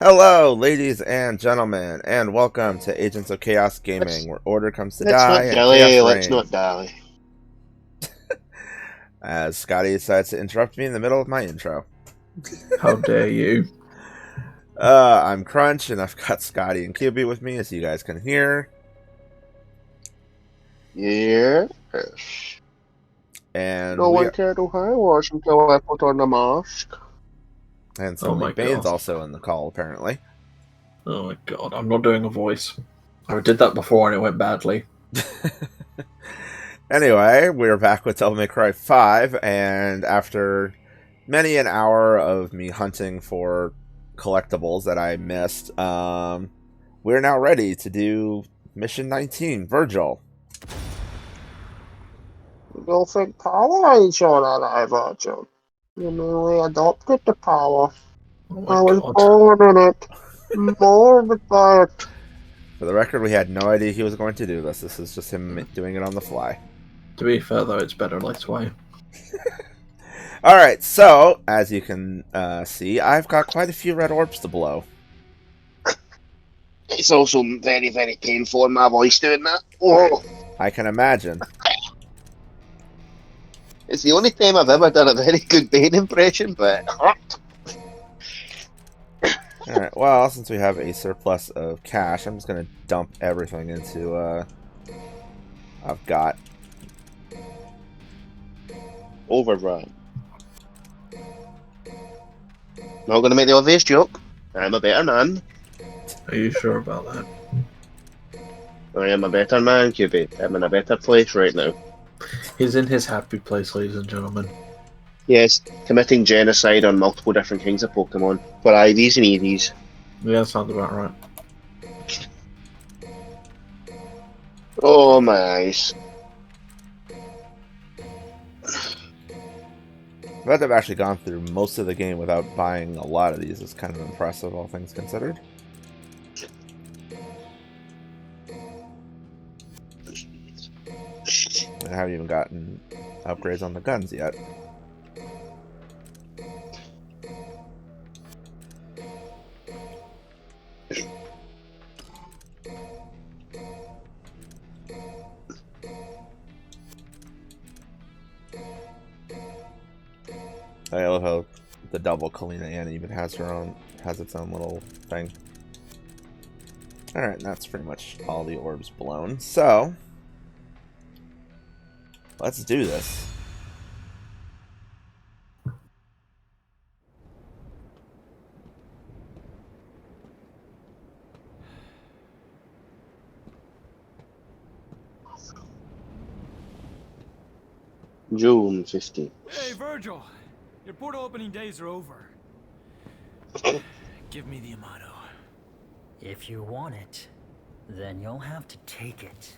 Hello, ladies and gentlemen, and welcome to Agents of Chaos Let's Gaming, where order comes to let's die not and chaos dally. Let's not reigns. dally. As Scotty decides to interrupt me in the middle of my intro. How dare you? I'm Crunch, and I've got Scotty and QB with me, as you guys can hear. Yes. And No one cared who I was until I put on the mask. and Oh Sylvie my Bane's god. also in the call, apparently. Oh my god, I'm not doing a voice. I did that before and it went badly. Anyway, we're back with Devil May Cry 5, and after many an hour of me hunting for collectibles that I missed, we're now ready to do Mission 19, Virgil. You don't think power ain't sure that I virtue. You merely adopted the power. Oh I my was god. born in it. Molded by it. For the record, we had no idea he was going to do this. This is just him doing it on the fly. To be fair though, it's better this way. Alright, so, as you can see, I've got quite a few red orbs to blow. It's also very, very painful in my voice doing that. Oh, I can imagine. it's the only time I've ever done a very good Bane impression, but it hurt. Alright, well, since we have a surplus of cash, I'm just going to dump everything into, I've got. Overdrive. Not gonna make the obvious joke. I'm a better man. Are you sure about that? I am a better man, QB. I'm in a better place right now. He's in his happy place, ladies and gentlemen. Yes, committing genocide on multiple different kinds of Pokemon for IVs and EVs. Yeah, sounds about right. Oh my eyes. The fact I've actually gone through most of the game without buying a lot of these is kind of impressive, all things considered. I haven't even gotten upgrades on the guns yet. I love how the double Kalina Anna even has its own little thing. Alright, that's pretty much all the orbs blown. So, let's do this. June 15th. Hey, Virgil! Your portal opening days are over. Give me the Amato. If you want it, then you'll have to take it.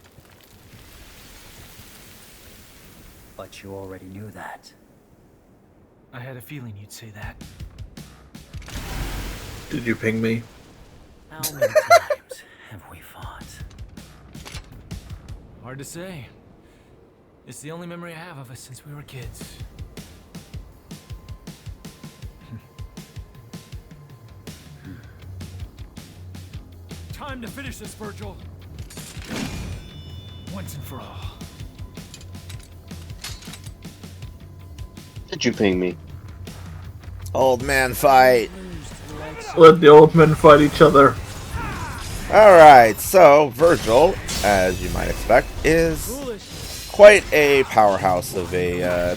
But you already knew that. I had a feeling you'd say that. Did you ping me? How many times have we fought? Hard to say. It's the only memory I have of us since we were kids. Time to finish this, Virgil. Once and for all. Did you ping me? Old man fight! Let the old men fight each other. Alright, so Virgil, as you might expect, is quite a powerhouse of a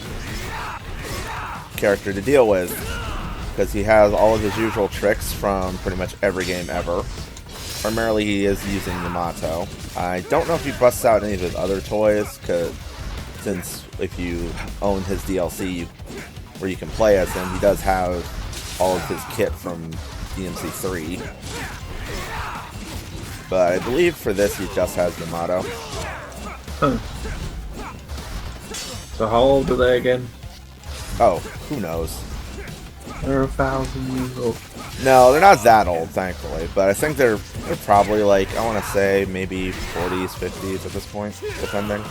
character to deal with. Because he has all of his usual tricks from pretty much every game ever. Primarily he is using Yamato. I don't know if he busts out any of his other toys, since if you own his DLC where you can play as him, he does have all of his kit from DMC3. But I believe for this he just has Yamato. Huh. So how old are they again? Oh, who knows? They're 1,000 years old. No, they're not that old, thankfully. But I think they're probably like, I want to say maybe 40s, 50s at this point, depending.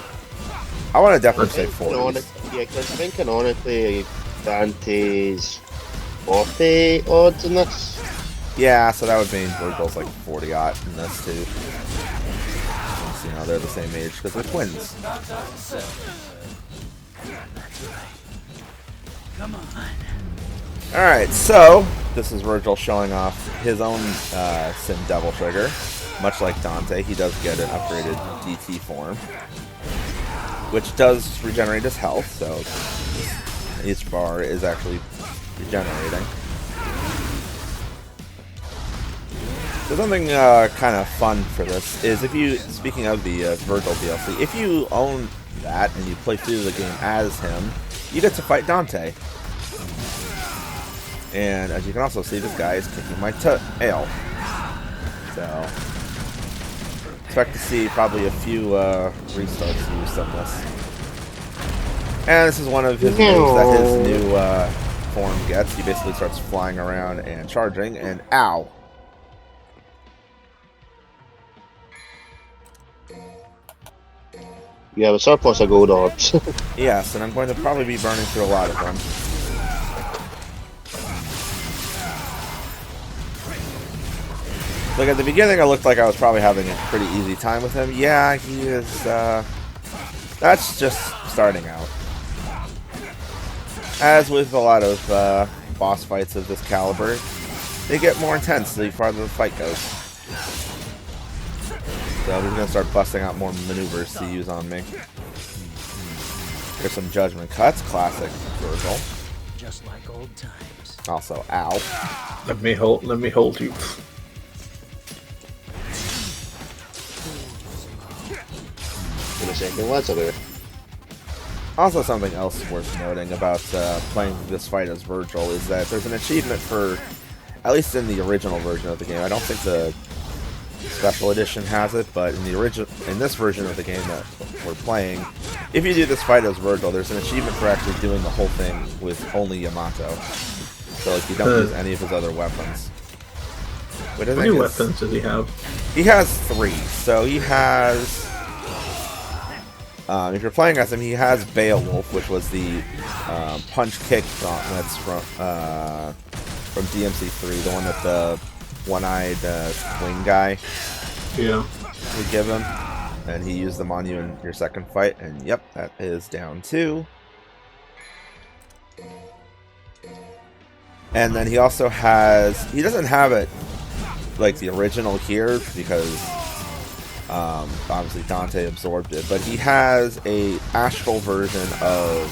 I want to definitely say 40s. Yeah, because I think canonically Dante's 40 odds in this. Yeah, so that would mean Virgil's like 40-aught in this too. Since, you know, they're the same age because they're twins. Come on. Alright, so this is Virgil showing off his own Sin Devil Trigger. Much like Dante, he does get an upgraded DT form, which does regenerate his health, so each bar is actually regenerating. So something kind of fun for this is if you, speaking of the Virgil DLC, if you own that and you play through the game as him, you get to fight Dante. And as you can also see, this guy is kicking my tail. So, expect to see probably a few restarts used on this. And this is one of his moves that his new form gets. He basically starts flying around and charging, and ow! You have a surplus of gold orbs. Yes, and I'm going to probably be burning through a lot of them. Like, at the beginning, it looked like I was probably having a pretty easy time with him. Yeah, he is, that's just starting out. As with a lot of, boss fights of this caliber, they get more intense the farther the fight goes. So he's gonna start busting out more maneuvers to use on me. Here's some judgment cuts, classic Virgil. Just like old times. Also, ow. Let me hold you. Gonna say anything less of it. Also, something else worth noting about playing this fight as Virgil is that there's an achievement for, at least in the original version of the game. I don't think the special edition has it, but in this version of the game that we're playing, if you do this fight as Virgil, there's an achievement for actually doing the whole thing with only Yamato. So like you don't use any of his other weapons. But How many weapons does he have? He has 3. So he has, if you're playing as him, he has Beowulf, which was the punch-kick gauntlets from DMC3, the one that the one-eyed wing guy would give him. And he used them on you in your second fight, and yep, that is down 2. And then he also has, he doesn't have it like the original here because obviously Dante absorbed it, but he has a astral version of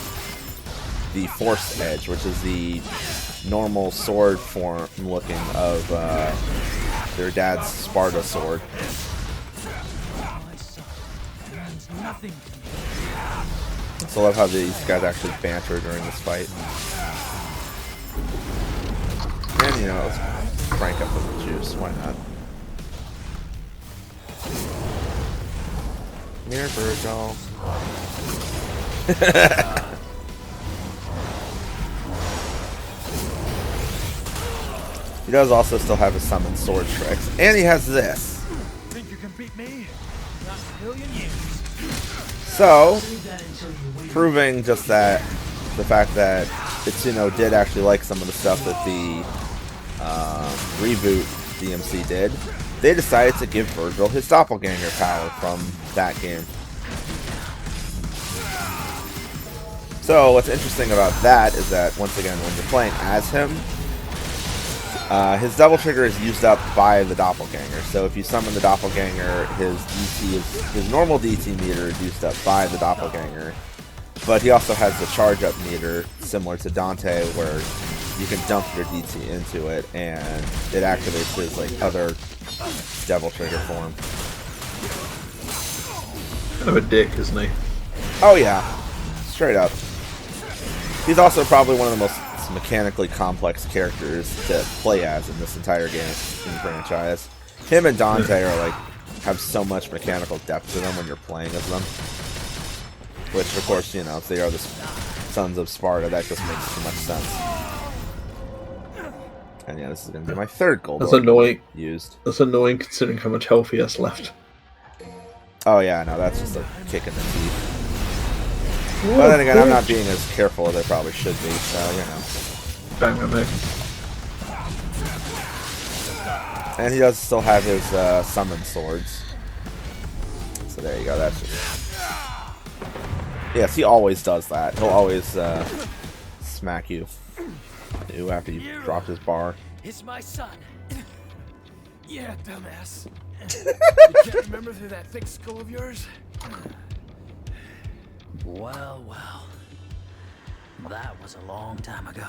the Force Edge, which is the normal sword form looking of their dad's Sparta sword. So I love how these guys actually banter during this fight. And you know, let's crank up the juice, why not? Mirror Virgil. He does also still have his summon sword tricks, and he has this. Think you can beat me? Not in a million years. So, proving just that, the fact that Itsuno did actually like some of the stuff that the reboot DMC did, they decided to give Virgil his doppelganger power from that game. So what's interesting about that is that, once again, when you're playing as him, his double trigger is used up by the doppelganger. So if you summon the doppelganger, his normal DT meter is used up by the doppelganger. But he also has the charge up meter, similar to Dante, where you can dump your DT into it, and it activates his like other devil trigger form. Kind of a dick, isn't he? Oh yeah, straight up. He's also probably one of the most mechanically complex characters to play as in this entire game in the franchise. Him and Dante are like have so much mechanical depth to them when you're playing as them. Which, of course, you know, if they are the sons of Sparta, that just makes too much sense. And yeah, this is going to be my third gold. That's annoying. Used. That's annoying considering how much health he has left. Oh yeah, no, that's just a kick in the teeth. But then again, I'm not being as careful as I probably should be, so, you know. Bang on me. And he does still have his summon swords. So there you go, that's just... Yes, he always does that. He'll always smack you after you drop his bar. It's my son. Yeah, dumbass. You can't remember through that thick skull of yours? Well, well. That was a long time ago.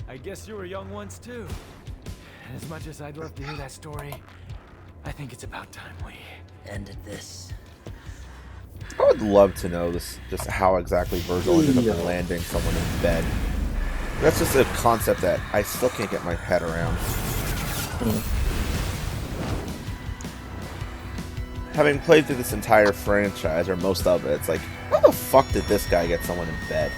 I guess you were young once too. And as much as I'd love to hear that story, I think it's about time we Ended this. I would love to know this, just how exactly Virgil ended up landing someone in bed. That's just a concept that I still can't get my head around. Having played through this entire franchise, or most of it, it's like, how the fuck did this guy get someone in bed?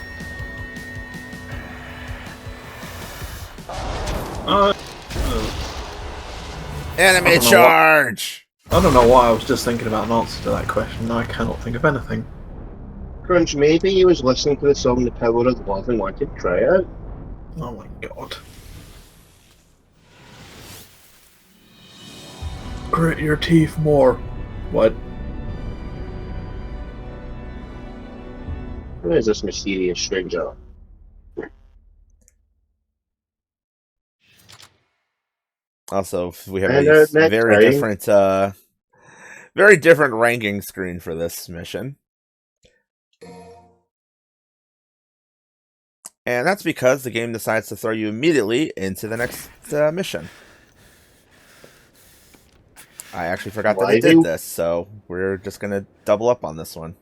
Enemy charge! I don't know why I was just thinking about an answer to that question. I cannot think of anything. Crunch, maybe he was listening to the song The Power of Love and wanted to try it. Oh my god. Grit your teeth more. What? Who is this mysterious stranger? Also, we have And, a next very different ranking screen for this mission. And that's because the game decides to throw you immediately into the next mission. I actually forgot that it did this, so we're just going to double up on this one.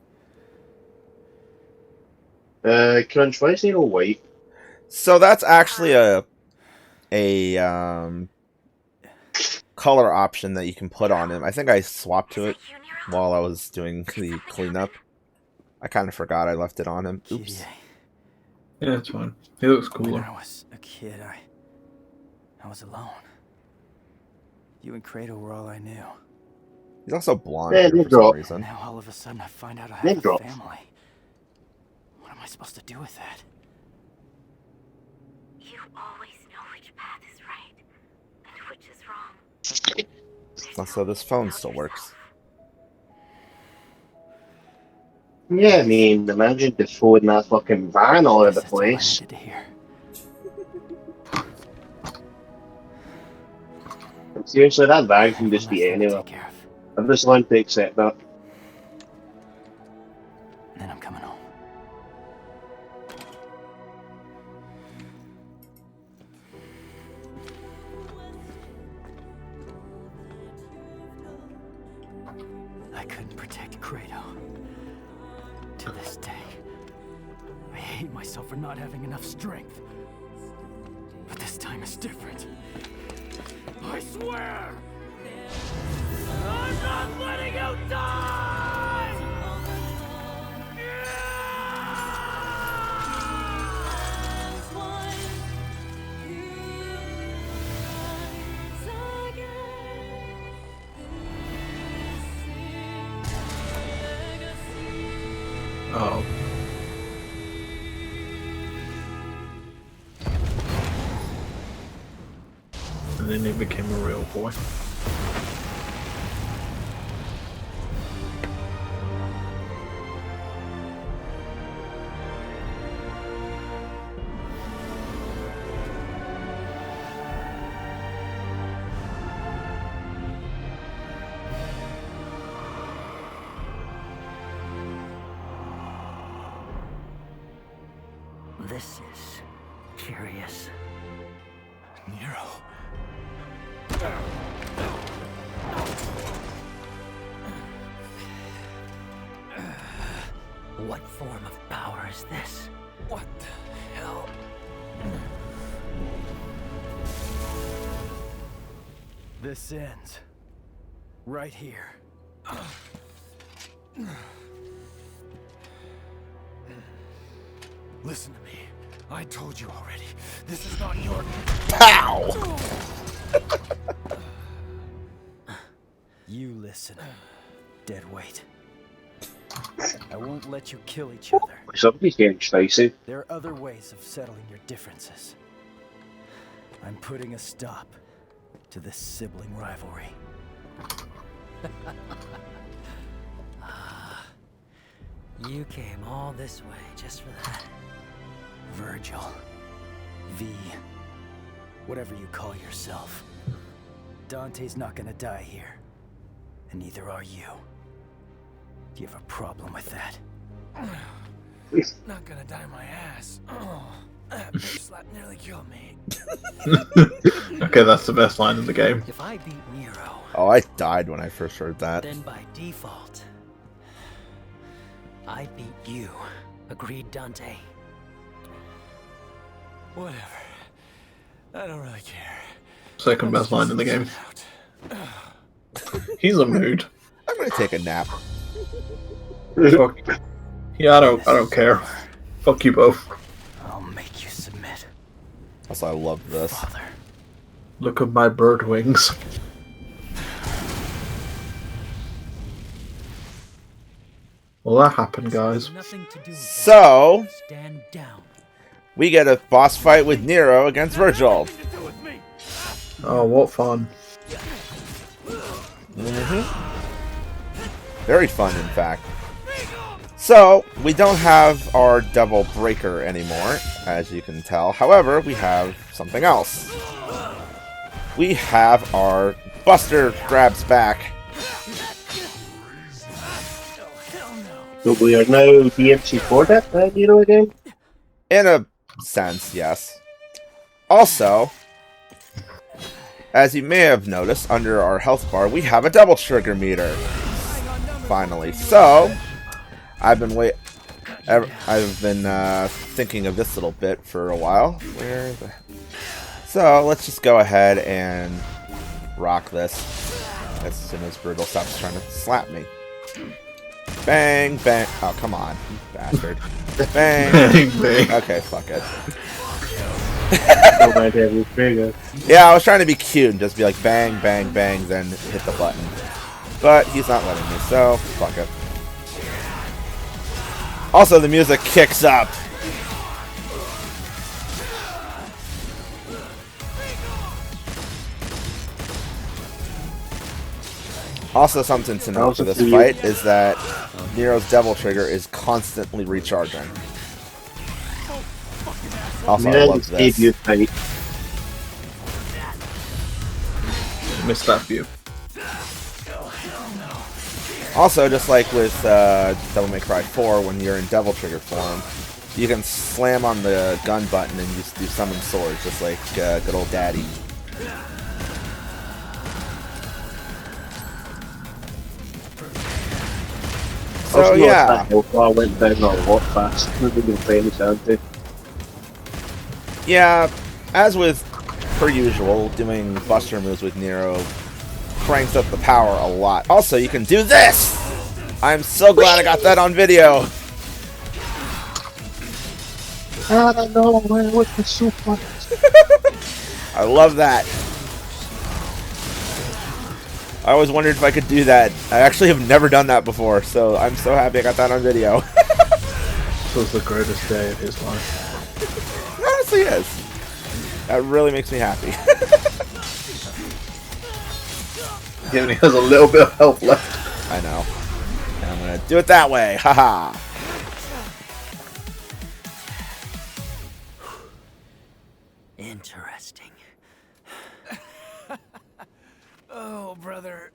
Crunch, why is he all white? So that's actually a color option that you can put on him. I think I swapped to it while I was doing the cleanup. I kind of forgot I left it on him. Oops. Yeah, it's fine. He looks cooler. When I was a kid, I was alone. You and Kratos were all I knew. He's also blonde Yeah, here for some reason. Now all of a sudden I find out I have a family. What am I supposed to do with that? You always know which path is right and which is wrong. Also, this phone still works. Yeah, I mean, imagine just throwing that fucking van all over the That's all I place. needed to hear. Seriously, that van can One just be last thing to anywhere. take care of. I've just learned to accept that. Then I'm coming home. I couldn't protect Kratos. To this day, I hate myself for not having enough strength. But this time is different. I swear! I'm not letting you die! Oh. And then he became a real boy. This is curious. Nero. What form of power is this? What the hell? This ends right here. Listen to me. I told you already. This is not your... Pow! You listen, deadweight. I won't let you kill each other. Somebody's getting spicy. There are other ways of settling your differences. I'm putting a stop to this sibling rivalry. Ah, you came all this way just for that. Virgil. V. Whatever you call yourself. Dante's not gonna die here. And neither are you. Do you have a problem with that? Not gonna die my ass. Oh, that bitch slap nearly killed me. Okay, that's the best line in the game. If I beat Nero, Oh, I died when I first heard that. then by default, I beat you. Agreed, Dante? Whatever. I don't really care. Second best line in the game. He's a mood. I'm gonna take a nap. Fuck. Yeah, I don't care. Fuck you both. I'll make you submit, Also, I love this. Father. Look at my bird wings. Well, that happened, guys. Nothing to do with So, that. Stand down. we get a boss fight with Nero against Virgil. Oh, what fun. Very fun, in fact. So, we don't have our Devil Breaker anymore, as you can tell. However, we have something else. We have our Buster Grabs back. So we are now DMC for that, Nero again? In a sense, yes. Also, as you may have noticed, under our health bar, we have a double trigger meter. Finally. So, I've been thinking of this little bit for a while. So, let's just go ahead and rock this as soon as Virgil stops trying to slap me. Bang, bang. Oh, come on, you bastard. Bang. Bang, bang. Okay, fuck it. Oh my devil trigger. Yeah, I was trying to be cute and just be like bang, bang, bang, then hit the button. But he's not letting me, so fuck it. Also, the music kicks up. Also, something to note for this fight is that Nero's Devil Trigger is constantly recharging. Also, I love this. Fight. Missed that view. Also, just like with Devil May Cry 4, when you're in Devil Trigger form, you can slam on the gun button and you do summon swords, just like good old daddy. So yeah. I went down a lot fast. Maybe been playing Dante. Yeah, as with per usual, doing Buster moves with Nero cranks up the power a lot. Also, you can do this! I'm so glad I got that on video! I don't know, man. What the so fun? I love that. I always wondered if I could do that. I actually have never done that before, so I'm so happy I got that on video. This was the greatest day of his life. It honestly is. That really makes me happy. He only has a little bit of health left. I know. And I'm gonna do it that way. Haha. Interesting. Oh, brother.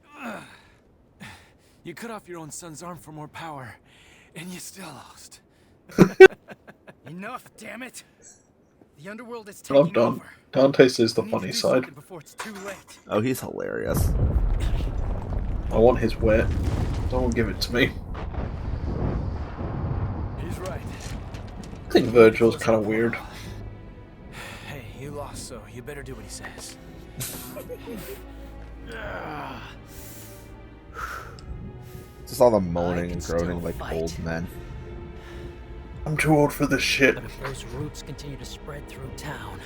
You cut off your own son's arm for more power, and you still lost. Enough, damn it! The underworld is Well taking done. over. Dante sees the We need to funny do side. something before it's too late. Oh, he's hilarious. I want his wit. Someone give it to me. He's right. I think Virgil's kind of weird. Hey, you lost, so you better do what he says. Just all the moaning and still groaning like fight. old men. I'm too old for this shit. But if those roots continue to spread through town,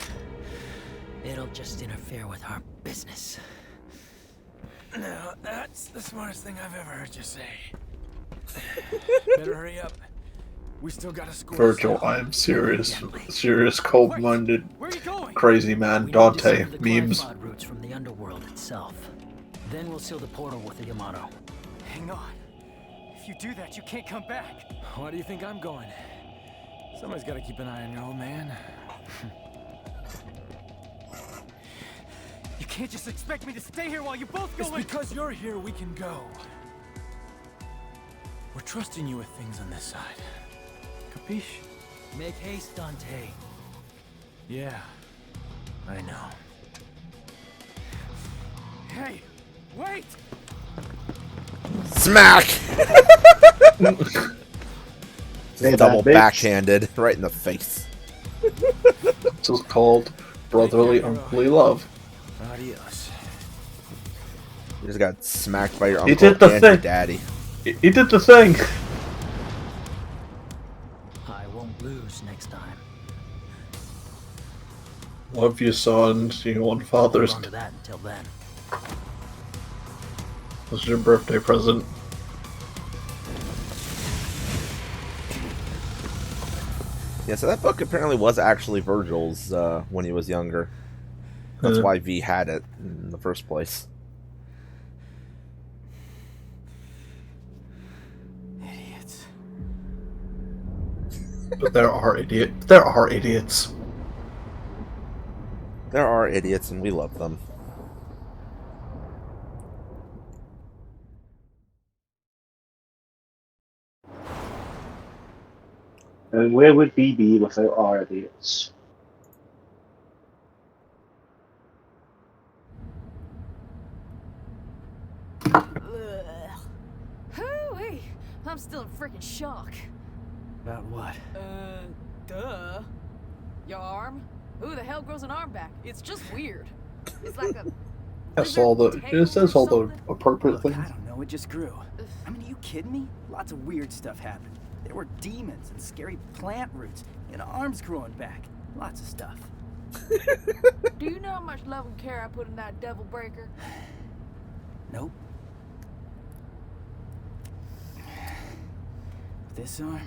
it'll just interfere with our business. Now, that's the smartest thing I've ever heard you say. Better hurry up. We still gotta score. Virgil, I am serious, cold-minded, Where are you going? crazy man. We need to Dante discover the memes. Glyphod routes from the underworld itself. Then we'll seal the portal with the Yamato. Hang on. If you do that, you can't come back. Why do you think I'm going? Somebody's gotta keep an eye on your old man. You can't just expect me to stay here while you both go. It's because you're here we can go. We're trusting you with things on this side. Capiche? Make haste, Dante. Yeah, I know. Hey, wait! Smack! Hey, Double that bitch. backhanded right in the face. This is called brotherly uncle love. Adios. You just got smacked by your He uncle did the and your thing. daddy. He did the thing. I won't lose next time. Love your sons, you want fathers. Hold on to that until then. This is your birthday present. Yeah, so that book apparently was actually Virgil's when he was younger. That's why V had it in the first place. Idiots. But there are idiots. There are idiots. There are idiots and we love them. And where would we be without our idiots? Hooey! I'm still in freaking shock. About what? Duh. Your arm? Who the hell grows an arm back? It's just weird. It's like a. That's all the. It says all the appropriate Look, things. I don't know, it just grew. I mean, are you kidding me? Lots of weird stuff happened. There were demons and scary plant roots and arms growing back. Lots of stuff. Do you know how much love and care I put in that devil breaker? Nope. This arm,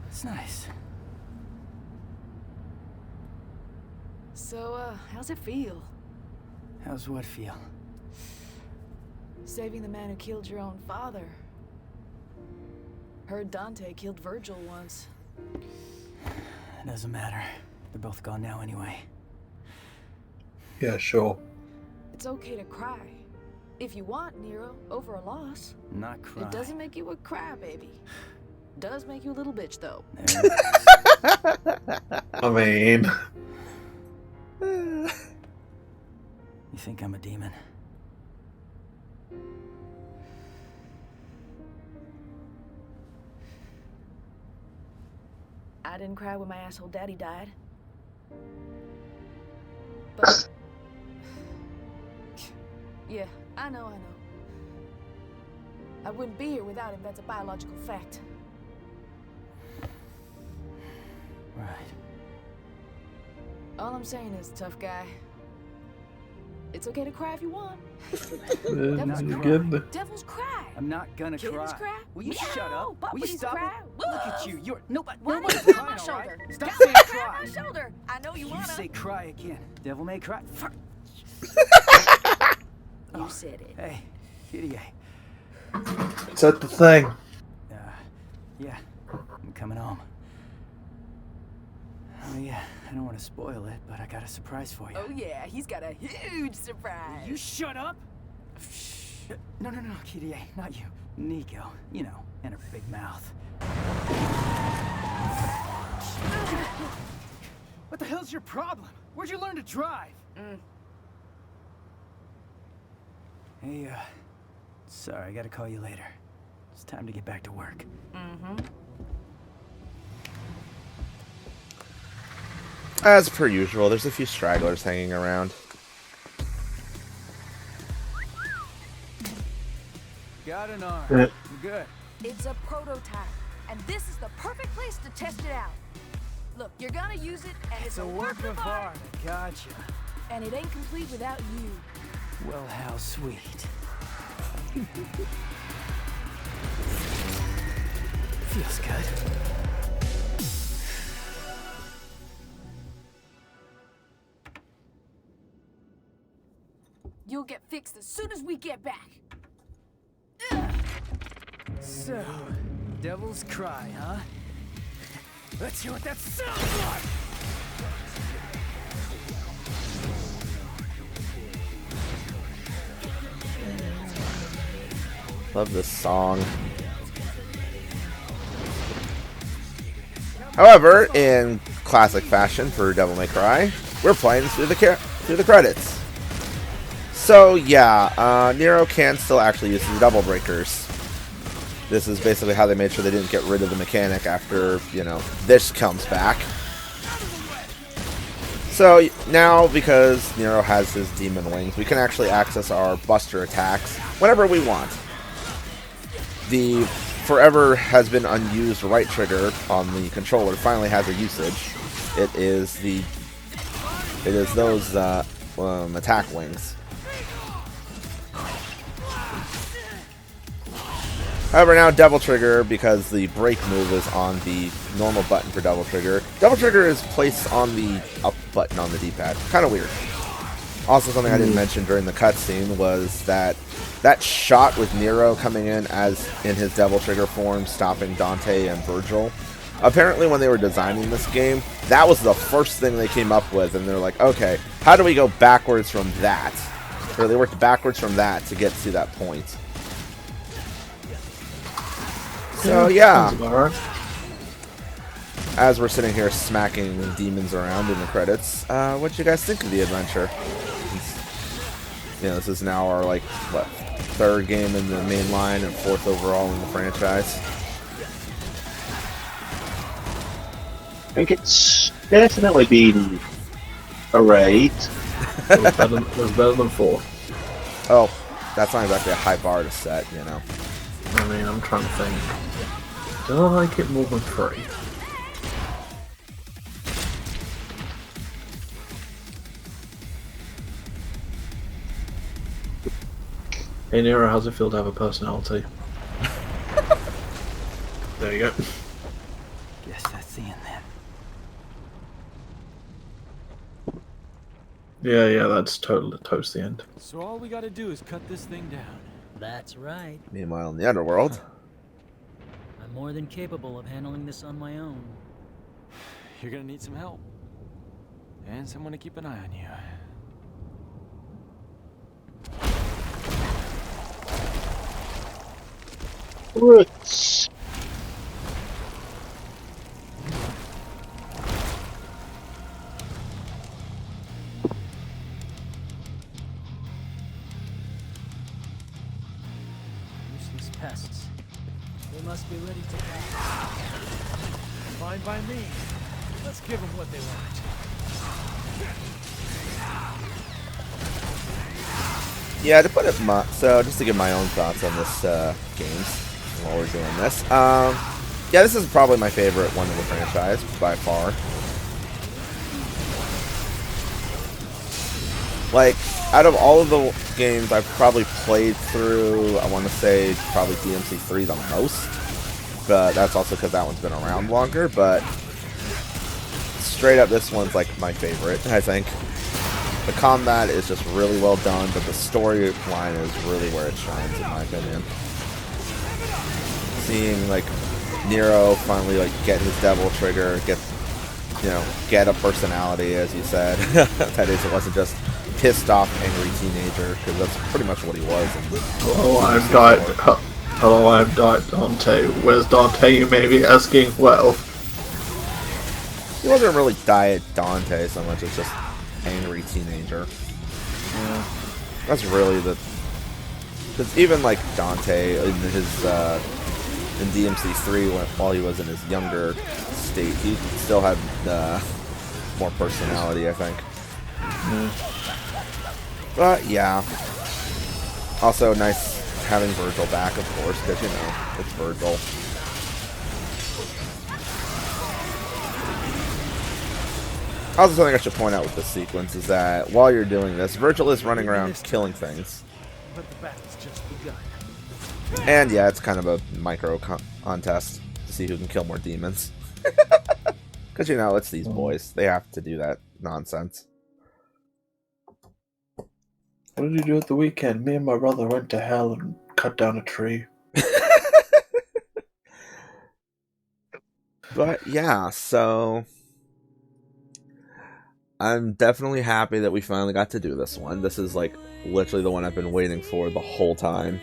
it's nice. So, how's it feel? How's what feel? Saving the man who killed your own father. Heard Dante killed Virgil once. It doesn't matter. They're both gone now anyway. Yeah, sure. It's okay to cry. If you want, Nero, over a loss. Not cry. It doesn't make you a crybaby. Does make you a little bitch, though. There it is. I mean, You think I'm a demon? I didn't cry when my asshole daddy died. But... yeah, I know. I wouldn't be here without him, that's a biological fact. Right. All I'm saying is, tough guy, it's okay to cry if you want. now you get the. Devils cry. I'm not gonna Kittens cry. cry. Will you Meow. shut up? Will you Puppies stop cry. it? Look at you. You're nobody. Why Nobody's don't you cry on crying, my all right? shoulder? Stop Don't saying cry on cry. my shoulder. I know you You wanna. say cry again. Devil may cry. Fuck. You said it. Hey, kitty. Is that the thing? Yeah, I'm coming home. Oh yeah, I don't want to spoil it, but I got a surprise for you. Oh yeah, he's got a huge surprise. You shut up! No, kitty, not you. Nico, you know, and her big mouth. What the hell's your problem? Where'd you learn to drive? Hey, sorry, I gotta call you later. It's time to get back to work. As per usual, there's a few stragglers hanging around. Got an arm. Yeah. Good. It's a prototype, and this is the perfect place to test it out. Look, you're gonna use it, and it's It's a work of art. I gotcha. and it ain't complete without you. Well, how sweet. Feels good. You'll get fixed as soon as we get back. So, Devil's Cry, huh? Let's hear what that sounds like! Love this song. However, in classic fashion for Devil May Cry, we're playing through the credits. So yeah, Nero can still actually use the double breakers. This is basically how they made sure they didn't get rid of the mechanic after, you know, this comes back. So now, because Nero has his demon wings, we can actually access our buster attacks whenever we want. The forever has been unused right trigger on the controller finally has a usage. It is those attack wings. However, now Devil Trigger, because the break move is on the normal button for Devil Trigger. Devil Trigger is placed on the up button on the D-pad. Kind of weird. Also, something I didn't mention during the cutscene was that shot with Nero coming in as in his Devil Trigger form, stopping Dante and Virgil. Apparently, when they were designing this game, that was the first thing they came up with, and they're like, okay, how do we go backwards from that? Or they worked backwards from that to get to that point. So yeah, as we're sitting here smacking demons around in the credits, what do you guys think of the adventure? You know, this is now our, like, what, third game in the main line and fourth overall in the franchise. I think it's definitely been a raid. It was better than 4. Oh, that's not exactly a high bar to set, you know. I mean, I'm trying to think. Do I like it more than 3? Hey Nero, how's it feel to have a personality? There you go. Guess that's the end then. Yeah, that's toast the end. So all we gotta do is cut this thing down. That's right. Meanwhile, in the underworld, I'm more than capable of handling this on my own. You're gonna need some help. And someone to keep an eye on you. Roots. Useless pests. They must be ready to die. Fine by me. Let's give them what they want. yeah, to put it, so just to give my own thoughts on this games while we're doing this. Yeah, this is probably my favorite one in the franchise by far. Like, out of all of the games I've probably played through, I want to say probably DMC3 the most. But that's also because that one's been around longer. But straight up, this one's like my favorite, I think. The combat is just really well done, but the storyline is really where it shines, in my opinion. Seeing, like, Nero finally, like, get his Devil Trigger, get a personality, as you said. That is, it wasn't just pissed off angry teenager, because that's pretty much what he was. Hello, I'm Dante. Where's Dante, you may be asking? Well, he wasn't really Diet Dante so much as just angry teenager. Yeah. That's really the... Because even, like, Dante, in his, in DMC3, while he was in his younger state, he still had more personality, I think. But yeah. Also nice having Virgil back, of course, because, you know, it's Virgil. Also, something I should point out with this sequence is that while you're doing this, Virgil is running around killing things. But the battle's just begun. And yeah, it's kind of a micro contest to see who can kill more demons. Because, you know, it's these boys. They have to do that nonsense. What did you do at the weekend? Me and my brother went to hell and cut down a tree. But, yeah, so... I'm definitely happy that we finally got to do this one. This is, like, literally the one I've been waiting for the whole time.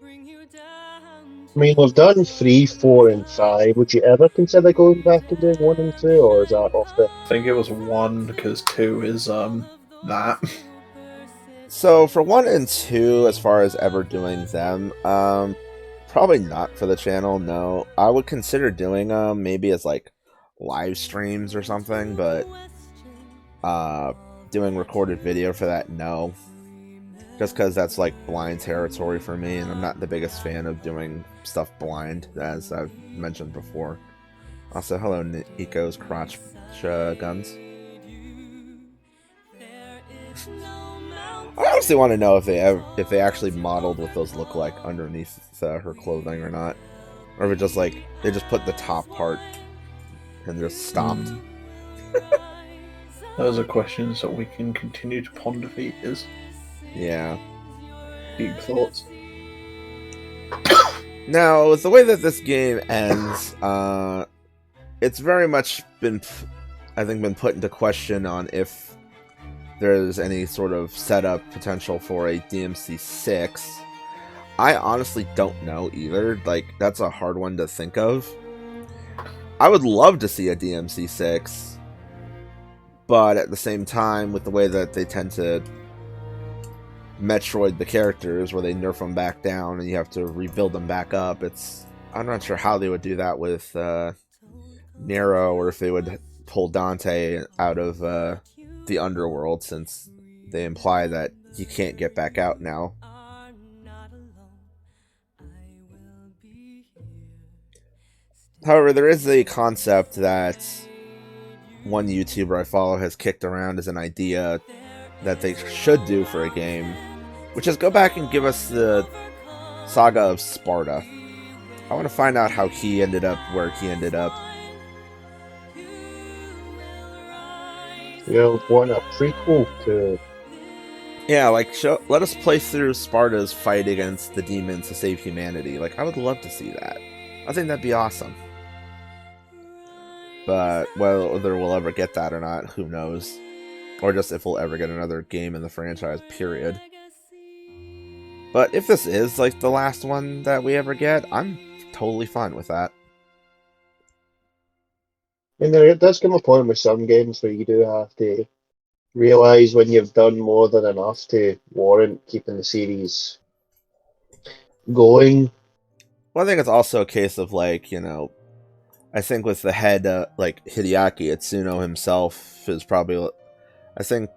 I mean, we've done 3, 4, and 5. Would you ever consider going back and doing 1 and 2, or is that off the... I think it was 1, because 2 is, that. So, for 1 and 2, as far as ever doing them, probably not for the channel, no. I would consider doing them maybe as, like, live streams or something, but doing recorded video for that, no. Just because that's like blind territory for me, and I'm not the biggest fan of doing stuff blind, as I've mentioned before. Also, hello, Nico's crotch guns. I honestly want to know if they actually modeled what those look like underneath her clothing or not, or if it just like they just put the top part and just stopped. Those are questions that we can continue to ponder for years. Yeah. Deep thoughts. Now, with the way that this game ends, it's very much been, I think, been put into question on if there's any sort of setup potential for a DMC6. I honestly don't know either. Like, that's a hard one to think of. I would love to see a DMC6, but at the same time, with the way that they tend to Metroid the characters, where they nerf them back down and you have to rebuild them back up, I'm not sure how they would do that with Nero, or if they would pull Dante out of the underworld, since they imply that he can't get back out now. However, there is a concept that one YouTuber I follow has kicked around as an idea that they should do for a game, which is go back and give us the saga of Sparta. I want to find out how he ended up where he ended up. You want a prequel to... Yeah, like, let us play through Sparta's fight against the demons to save humanity. Like, I would love to see that. I think that'd be awesome. But whether we'll ever get that or not, who knows. Or just if we'll ever get another game in the franchise, period. But if this is, like, the last one that we ever get, I'm totally fine with that. I mean, there does come a point with some games where you do have to realise when you've done more than enough to warrant keeping the series going. Well, I think it's also a case of, like, you know, I think with the head, like, Hideaki Itsuno himself is probably, I think,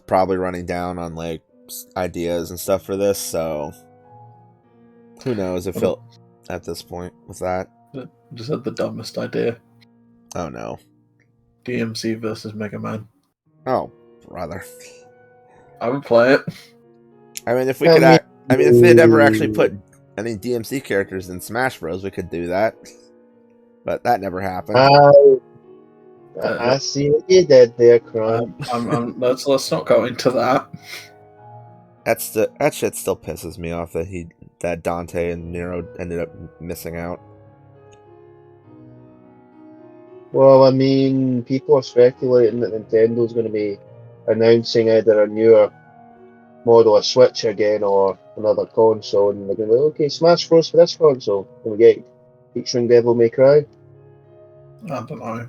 probably running down on, like, ideas and stuff for this, so who knows if he'll, at this point, with that. Just had the dumbest idea. Oh, no. DMC versus Mega Man. Oh, brother. I would play it. I mean, if we could if they'd ever actually put any DMC characters in Smash Bros, we could do that. But that never happened. I see what you did there, Cron. Let's not go into that. That shit still pisses me off that Dante and Nero ended up missing out. Well, I mean, people are speculating that Nintendo's going to be announcing either a newer model of Switch again or another console, and they're going to be, okay, Smash Bros for this console. Can we get featuring Devil May Cry? I don't know.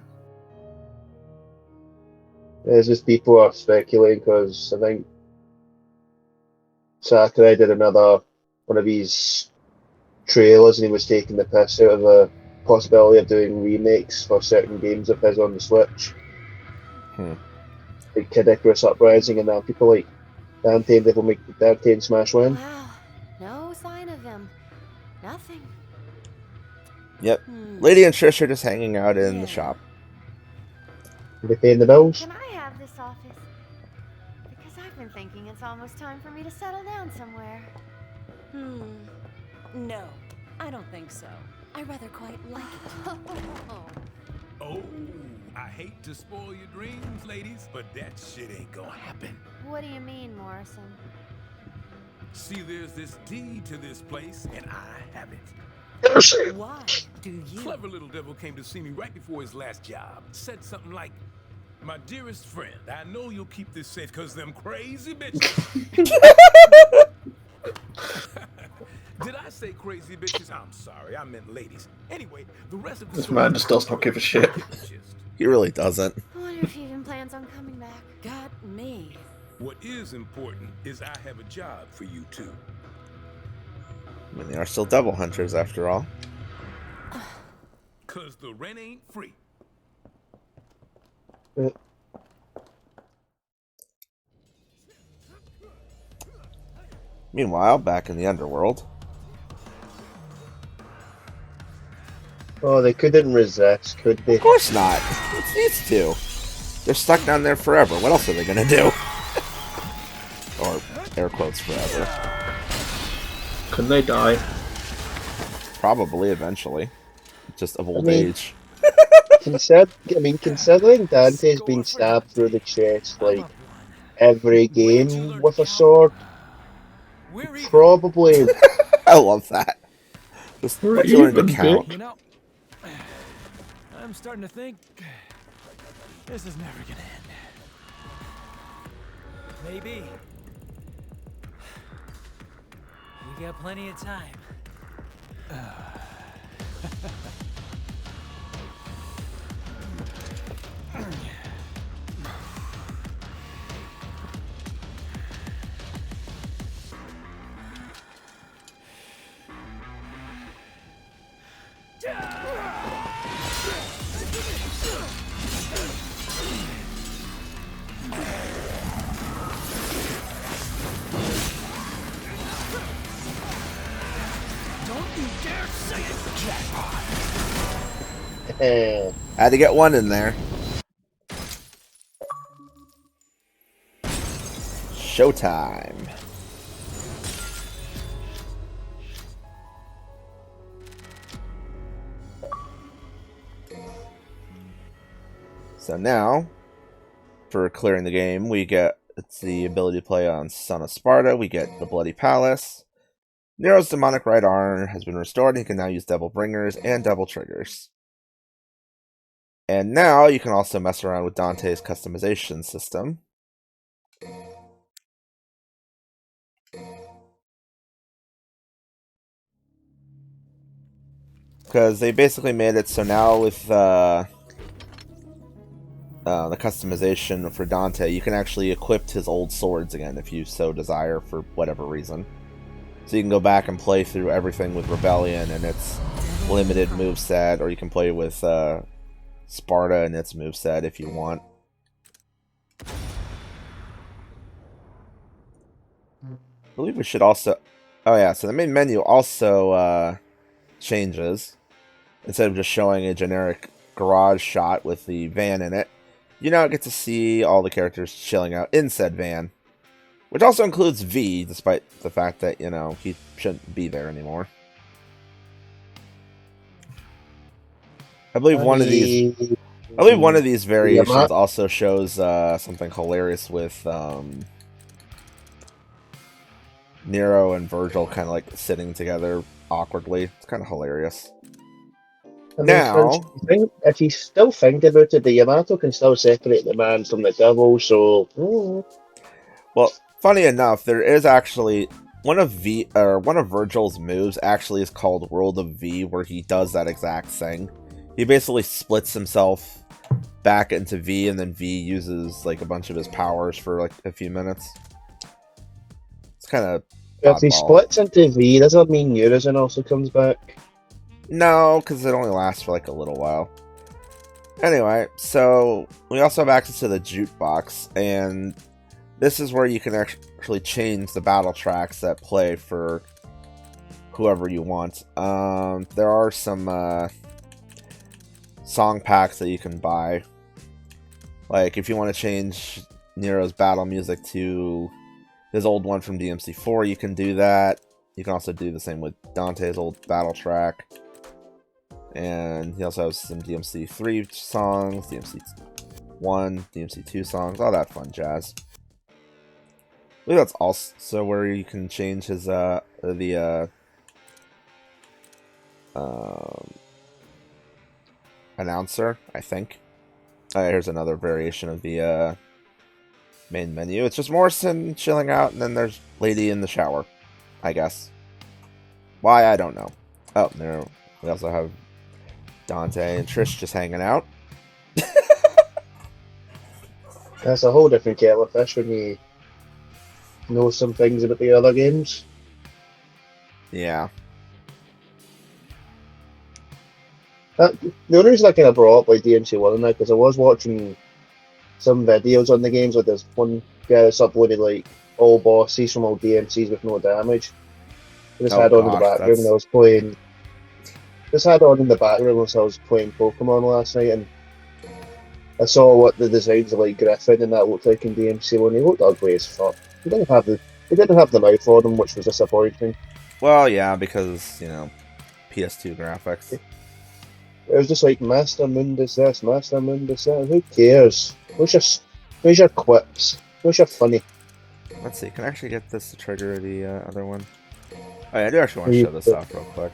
It's just people are speculating because I think Sakurai did another one of these trailers and he was taking the piss out of the possibility of doing remakes for certain games of his on the Switch. Like Kid Icarus Uprising and that. People like Dante and Devil May Dante and Smash Win. Wow, no sign of him. Nothing. Yep. Lady and Trish are just hanging out in the shop. Are they paying the bills? Can I have this office? Because I've been thinking it's almost time for me to settle down somewhere. No, I don't think so. I rather quite like it. Oh, I hate to spoil your dreams, ladies, but that shit ain't gonna happen. What do you mean, Morrison? See, there's this deed to this place, and I have it. Why do you? Clever little devil came to see me right before his last job. Said something like, "My dearest friend, I know you'll keep this safe because them crazy bitches." Did I say crazy bitches? I'm sorry, I meant ladies. Anyway, the rest of the This story man just does not give a shit. He really doesn't. I wonder if he even plans on coming back. Got me. What is important is I have a job for you too. I mean, they are still devil hunters after all. Cause the rent ain't free. Meanwhile, back in the underworld. Oh, they couldn't resist, could they? Of course not. It's these two. They're stuck down there forever. What else are they gonna do? Or air quotes forever. Can they die? Probably eventually. Just of old mean- age. Considering Dante's been stabbed through the chest like every game with a sword, probably. I love that. Just We're once you learn to even, count. You know, I'm starting to think this is never gonna end. Maybe. We got plenty of time. Had to get one in there. Showtime. So now, for clearing the game, we get the ability to play on Son of Sparta. We get the Bloody Palace. Nero's demonic right arm has been restored, and he can now use Devil Bringers and Devil Triggers. And now you can also mess around with Dante's customization system. Because they basically made it so now with the customization for Dante, you can actually equip his old swords again if you so desire for whatever reason. So you can go back and play through everything with Rebellion and its limited moveset, or you can play with Sparta and its moveset if you want. I believe we should also... Oh yeah, so the main menu also changes. Instead of just showing a generic garage shot with the van in it, you now get to see all the characters chilling out in said van. Which also includes V, despite the fact that, you know, he shouldn't be there anymore. I believe one of these variations also shows something hilarious with Nero and Virgil kind of like sitting together awkwardly. It's kind of hilarious. I mean, Now, if you still think about it, the Yamato can still separate the man from the devil, so... Well, funny enough, there is actually one of Virgil's moves actually is called World of V, where he does that exact thing. He basically splits himself back into V, and then V uses like a bunch of his powers for like a few minutes. It's kind of If he splits into V, does that mean Urizen also comes back? No, because it only lasts for like a little while. Anyway, so we also have access to the jukebox, and this is where you can actually change the battle tracks that play for whoever you want. There are some song packs that you can buy. Like, if you want to change Nero's battle music to his old one from DMC4, you can do that. You can also do the same with Dante's old battle track. And he also has some DMC 3 songs, DMC 1, DMC 2 songs, all that fun jazz. I believe that's also where you can change his announcer, I think. Here's another variation of the main menu. It's just Morrison chilling out, and then there's Lady in the shower, I guess. Why, I don't know. Oh, there we also have Dante and Trish just hanging out. That's a whole different kettle of fish when you know some things about the other games. Yeah. The only reason I kind of brought up like DMC1 and that because I was watching some videos on the games. Like there's one guy that's uploaded like all bosses from all DMCs with no damage. I just had on in the background when I was playing. Just had on in the background when I was playing Pokemon last night, and I saw what the designs of like Griffin and that looked like in DMC1. He looked ugly as fuck. He didn't have the mouth on him, which was disappointing. Well, yeah, because you know, PS2 graphics. It was just like Master Mundus this, Master Mundus that. Who cares? Where's your quips? Where's your funny? Let's see. Can I actually get this to trigger the other one? Oh yeah, I do actually want to show this off real quick.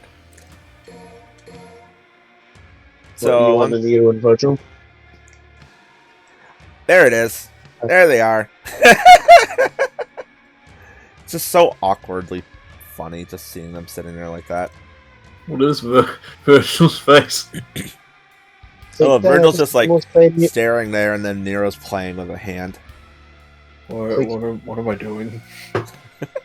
So you want the Nero and Virgil? There it is. There they are. It's just so awkwardly funny just seeing them sitting there like that. What is Virgil's face? Oh, Virgil's just like staring there, and then Nero's playing with a hand. What am I doing?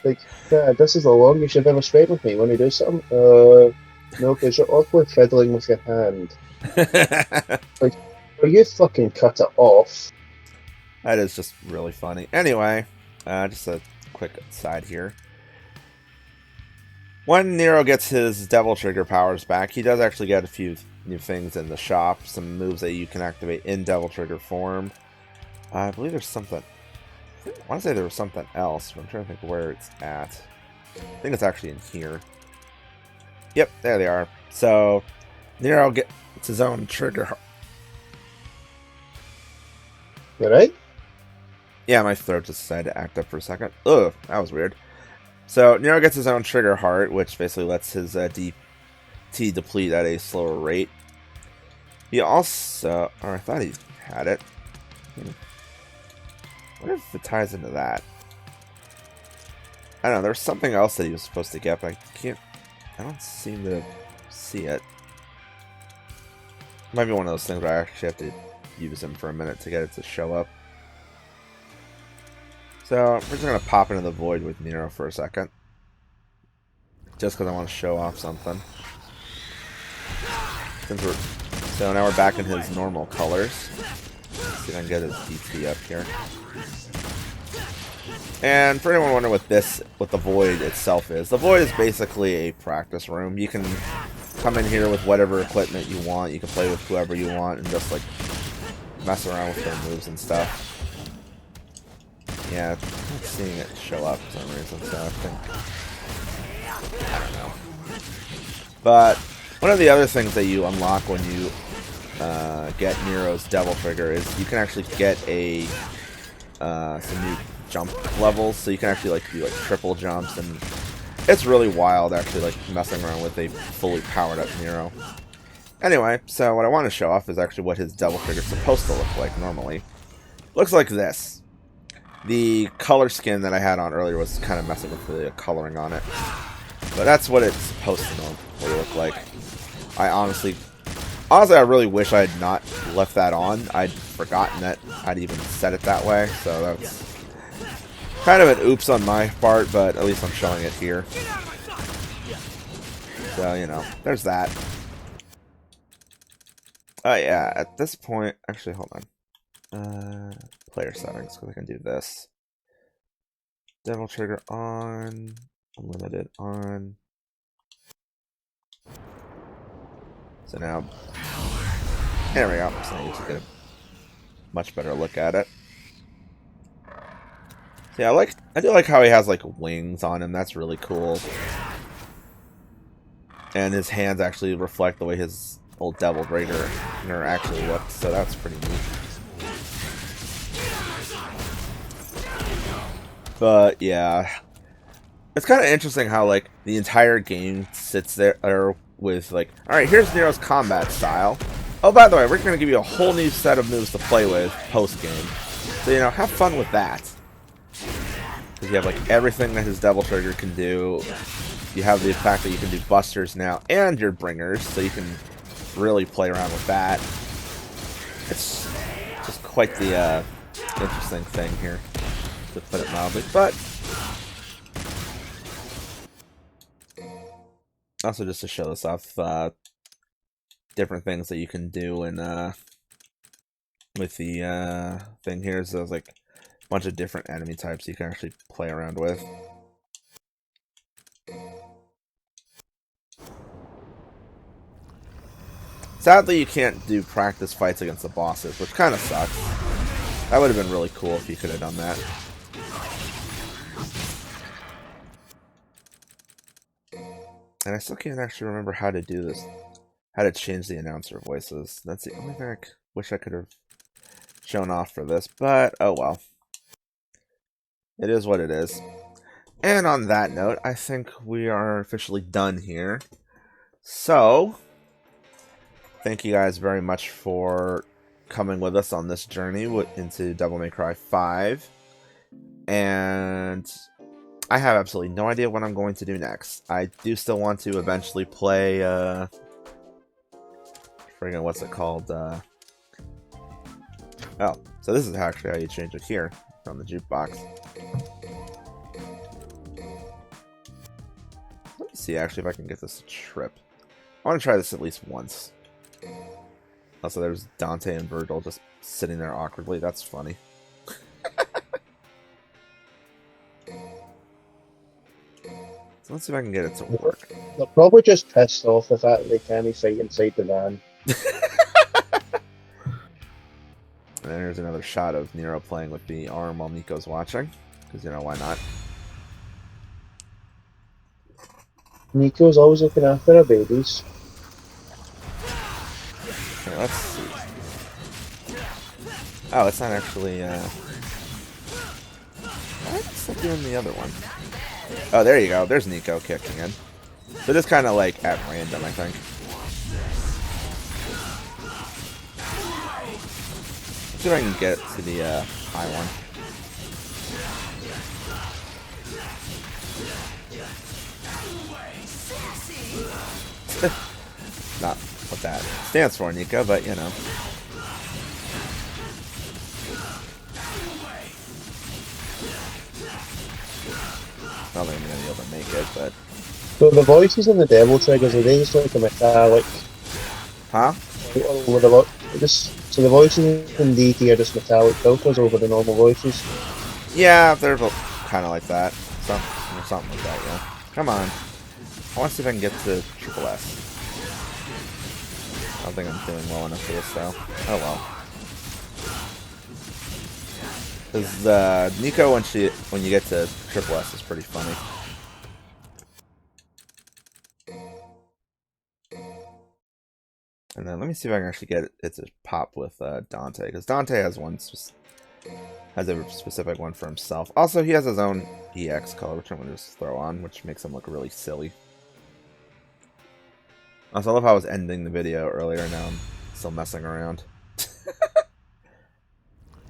Like, Dad, this is the longest you've ever spent with me. When you do something, no, because you're awkward fiddling with your hand. Like, will you fucking cut it off? That is just really funny. Anyway, just a quick side here. When Nero gets his Devil Trigger powers back, he does actually get a few new things in the shop. Some moves that you can activate in Devil Trigger form. I believe there's something. I want to say there was something else, but I'm trying to think where it's at. I think it's actually in here. Yep, there they are. So, Nero gets his own trigger. You right? Yeah, my throat just decided to act up for a second. Ugh, that was weird. So, Nero gets his own trigger heart, which basically lets his DT deplete at a slower rate. He also... or I thought he had it. I wonder if it ties into that. I don't know, there's something else that he was supposed to get, but I don't seem to see it. Might be one of those things where I actually have to use him for a minute to get it to show up. So, we're just going to pop into the void with Nero for a second. Just because I want to show off something. So now we're back in his normal colors. Let's see if I can get his DT up here. And for anyone wondering what the void itself is, the void is basically a practice room. You can come in here with whatever equipment you want. You can play with whoever you want and just like mess around with their moves and stuff. Yeah, I'm not seeing it show up for some reason, so I think... I don't know. But one of the other things that you unlock when you get Nero's Devil Trigger is you can actually get some new jump levels, so you can actually like do like triple jumps, and it's really wild actually like messing around with a fully powered up Nero. Anyway, so what I want to show off is actually what his Devil Trigger is supposed to look like normally. Looks like this. The color skin that I had on earlier was kind of messing with the coloring on it. But that's what it's supposed to normally look like. Honestly, I really wish I had not left that on. I'd forgotten that I'd even set it that way. So that's kind of an oops on my part, but at least I'm showing it here. So, you know, there's that. Yeah, at this point, actually, hold on. Player settings, because I can do this. Devil Trigger on, unlimited on. So now, there we go. So you can get a much better look at it. So yeah, I do like how he has like wings on him. That's really cool. And his hands actually reflect the way his old Devil Raider actually looked, so that's pretty neat. But yeah, it's kind of interesting how like the entire game sits there with like, all right, here's Nero's combat style. Oh, by the way, we're going to give you a whole new set of moves to play with post game. So you know, have fun with that. Because you have like everything that his Devil Trigger can do. You have the fact that you can do busters now and your bringers, so you can really play around with that. It's just quite the interesting thing here, to put it mildly. But also just to show this off, different things that you can do in with the thing here. So there's like a bunch of different enemy types you can actually play around with. Sadly, you can't do practice fights against the bosses, which kind of sucks. That would have been really cool if you could have done that. And I still can't actually remember how to do this. How to change the announcer voices. That's the only thing I wish I could have shown off for this, but oh well. It is what it is. And on that note, I think we are officially done here. So, thank you guys very much for coming with us on this journey into Devil May Cry 5. And I have absolutely no idea what I'm going to do next. I do still want to eventually play, friggin' what's it called? Oh, so this is actually how you change it here from the jukebox. Let me see actually if I can get this to trip. I want to try this at least once. Also, there's Dante and Virgil just sitting there awkwardly. That's funny. So let's see if I can get it to work. They're probably just pissed off the fact that they can't fight inside the van. And there's another shot of Nero playing with the arm while Nico's watching. Because, you know, why not? Nico's always looking after her babies. Okay, let's see. Oh, it's not actually, why is it doing the other one? Oh, there you go. There's Nico kicking in. So just kind of like at random, I think. Let's see if I can get to the high one. Not what that stands for, Nico, but you know. I don't think I'm gonna be able to make it, but. So the voices in the Devil Triggers, are they just like a metallic? Huh? So the voices in DT are just metallic filters over the normal voices? Yeah, they're kind of like that. Something like that, yeah. Come on. I want to see if I can get to Triple S. I don't think I'm doing well enough for this, though. Oh well. Because Nico, when you get to Triple S, is pretty funny. And then let me see if I can actually get it to pop with Dante, because Dante has has a specific one for himself. Also, he has his own EX color, which I'm going to just throw on, which makes him look really silly. Also, I love how I was ending the video earlier, now I'm still messing around.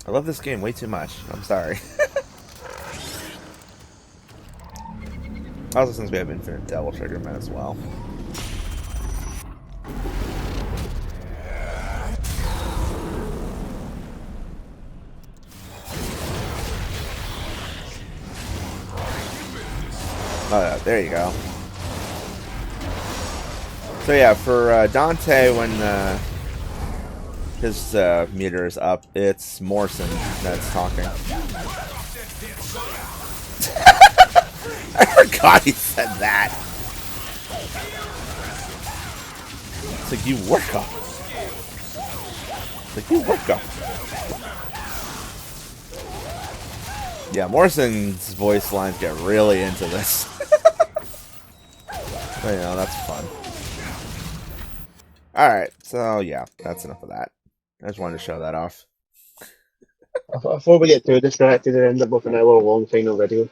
I love this game way too much. I'm sorry. Also, since we have Infinite Devil Trigger, might as well. Oh, there you go. So yeah, for Dante, when his meter is up, it's Morrison that's talking. I forgot he said that. It's like, you work up. It's like, you work up. Yeah, Morrison's voice lines get really into this. But, you know, that's fun. Alright, so yeah, that's enough of that. I just wanted to show that off. Before we get too distracted and end up with an hour-long final video.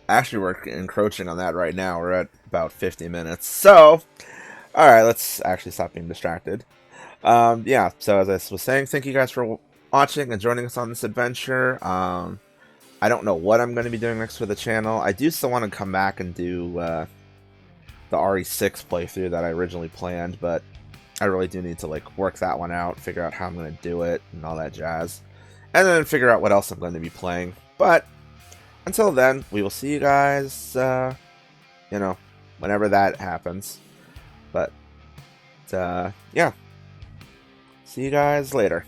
Actually, we're encroaching on that right now. We're at about 50 minutes. So, alright, let's actually stop being distracted. Yeah, so as I was saying, thank you guys for watching and joining us on this adventure. I don't know what I'm going to be doing next for the channel. I do still want to come back and do the RE6 playthrough that I originally planned, but I really do need to like work that one out, figure out how I'm going to do it, and all that jazz. And then figure out what else I'm going to be playing. But until then, we will see you guys, you know, whenever that happens. But, yeah. See you guys later.